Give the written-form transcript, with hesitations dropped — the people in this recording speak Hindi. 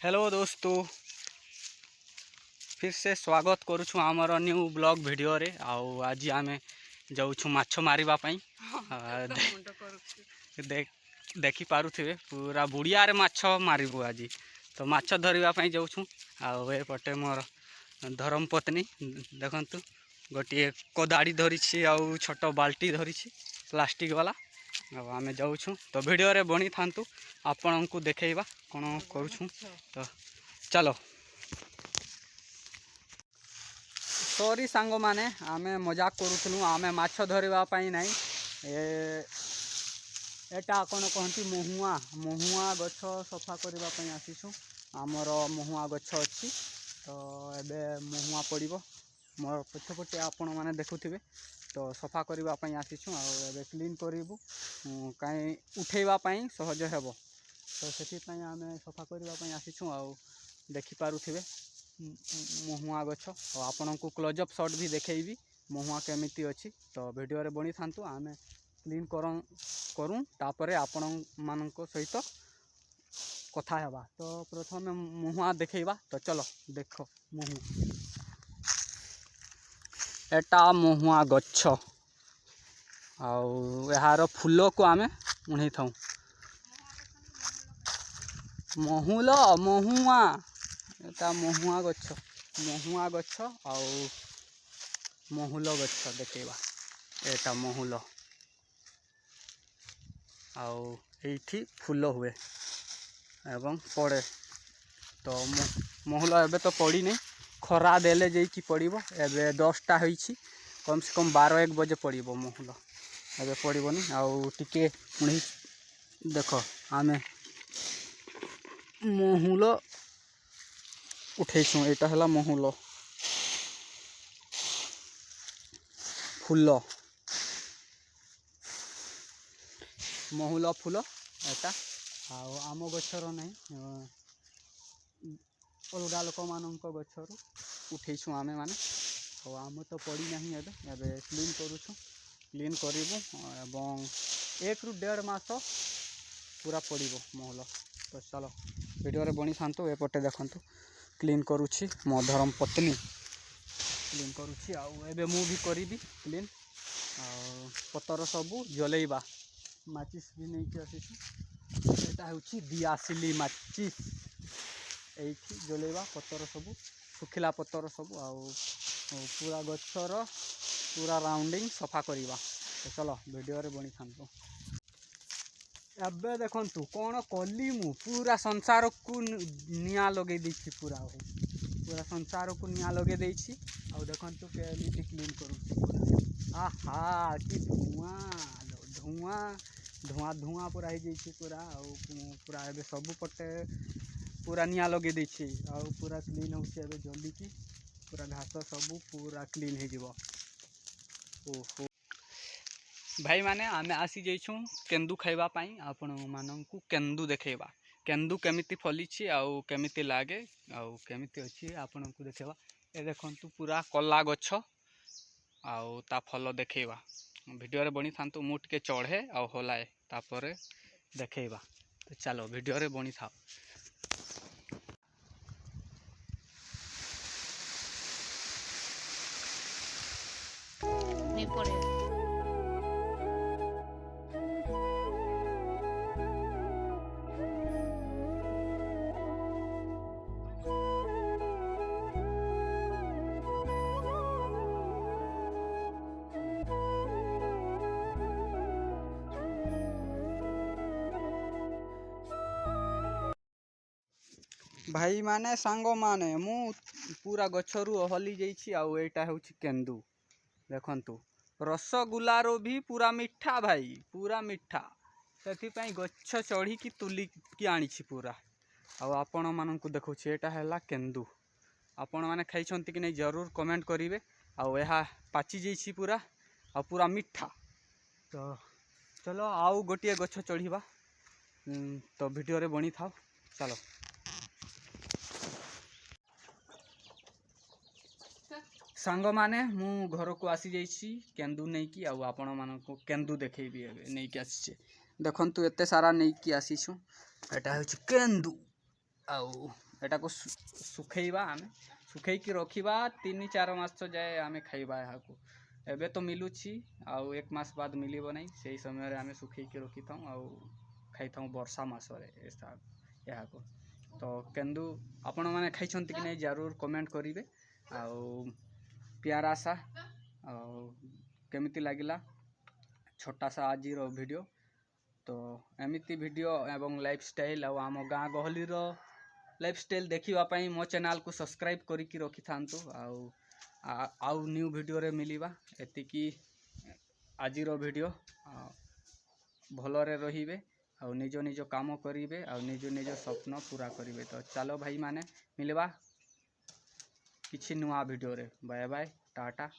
हेलो दोस्तों, फिर से स्वागत करुछु आमर न्यू ब्लॉग वीडियो रे। आज आम जाऊँ माछ मारिबा पई। देखी पारुथिबे पूरा बुढ़िया रे माछ मारिबु आज। तो माछ धरिबा पई जाऊँ। एपटे मोर धर्म पत्नी देखंतु गोटे कोदाड़ी धरी आउ छोट बाल्टी धरी प्लास्टिक वाला। आम जाऊँ तो वीडियो रे बनी थांतु आपण को देखैबा कौन करुछु। तो चलो सॉरी सांग माने आमे मजाक करूथलु। आमे माछ धरिबा पई नहीं एटा कौन कहती महुआ गछ सफा करबा पई आसीछु। आमर महुआ गछ अच्छी तो एबे महुआ पड़िबो मोर पछपटे आपण माने देखुथिबे। तो सफा करबा पई आसीछु एबे क्लीन करिबु काई उठेबा पई सहज हेबो। तो सेति पई आमे सफा करबा पई आसीछु। देखि पारुथिबे महुआ गछ आपण को क्लोजअप शॉट भी देखैबी महुआ केमिति अछि। तो वीडियो रे बनी थांतु आमे क्लीन करूँ तापरे आपण मानक सहित कथा हेबा। तो प्रथम महुआ देखैबा। तो चलो देख महुआ एटा महुआ गछ यार फूल को आमे उणई थाऊ। महुआ एटा महुआ गछ महुल गछ देखा। एटा महुल आठी फूल हुए एवं पड़े। तो महुल एबे तो पड़ी नहीं, खरा देले जाइकी पड़िबो। एबे 10टा होईची, कम से कम 12-1 बजे पड़िबो महुल। एबे पड़िबोनी आउ टिके उणी देख आमे महुल उठेछुं। एटा हला महुल फूल फूल एटा आम गछर नहीं अलगा लोक मानक गछरू उठेछुं आमे माने। आम तो पड़ी नहीं एबे क्लीन करूछु। क्लीन करिबु एवं 1 ରୁ 1.5 मास पूरा पड़िबो महुल। तो चलो वीडियो रे बनी थांतु। एपटे देखंतु क्लीन करुछि मो धर्म पत्नी क्लीन करुछि। एबे मु भी करिबी क्लीन। पतर सबू जलेइबा माचिस भी नहीं कि आसीछु। एटा होछि दियासिली माचिस एठी जलेइबा पतर सबू सुखिला पतर सबू पूरा गछर पूरा राउंडिंग सफा करिबा। तो चलो वीडियो रे बनी थांतु। एबे देखंतु कौन कली मु पूरा संसार को निया लगे देछि। पूरा संसार को निया लगे देछि। देखंतु केमिति क्लीन करू। आहा कि धुआं पूरा हो जाइछि। पूरा एबे सब पटे पूरा निया लगे देछि। पूरा क्लीन होछि एबे जल्दी की पूरा घास सब पूरा क्लीन हो जिवो। ओहो भाई माने आमे आसी जाइछुं केंदू खाइबा पाई। आपण माननकु केंदू देखैबा केंदू केमिति फलिछि आउ केमिति लागे आउ केमिति अछि आपण को देखैबा। ए देखंतु पूरा कला गछ आउ ता फल देखैबा। वीडियो रे बनी थांतु मु टिके चढ़े आउ होलाए तापरे देखैबा। तो चलो वीडियो रे बनी थाओ। नहीं पड़े भाई माने सांग माने मु पूरा गछरू हली जाइछि। एटा होछि केंदू देखंतु रसगुल्ला रो भी पूरा मिठा भाई पूरा मिठा। सेति पई गछ चढ़ी की तुली की आनिछि पूरा। आपण माननकु देखौछि एटा हैला केंदू। आपण माने खाइछंती कि नै जरूर कमेंट करिवे। एहा पाची जाइछि पूरा पूरा मिठा। तो चलो आउ गोटिए गछ चढ़ीबा। तो वीडियो रे बनी थाओ चलो। सांग माने मु घर को आसी जाइछि केंदू नहीं कि आपण मानको केंदू देखैबी एबे नहीं कि आसी देखंतु एते सारा नहीं कि आसीछु। एटा होछि केंदू एटा को सुखेइबा आमे सुखेइकी रखिबा 3-4 मास जाए आमे खाइबा यहाँ एबे तो मिलुछि आउ 1 मास बाद मिलिबो नहीं सही समय रे आमे सुखेइकी रखिथाऊ आउ खाइथाऊ वर्षा मास रे ऐसा यहाँ को तो केंदु आपण माने खाइछंती कि नहीं जरूर कमेंट करिवे आउ प्यारा सा केमिति लागिला छोटा सा आज रो वीडियो तो एमिति वीडियो एवं लाइफस्टाइल आउ आम गाँ गहली रो लाइफस्टाइल देखिबा मो चैनल को सब्सक्राइब करिकी रखि थांतु आउ न्यू वीडियो रे मिलिबा एतिकी आज रो वीडियो भलरे रहिबे आउ निज निज काम करिवे आउ निज निज स्वप्न पूरा करिवे तो चलो भाई माने मिलवा किछि नुआ वीडियो रे बाय बाय टाटा।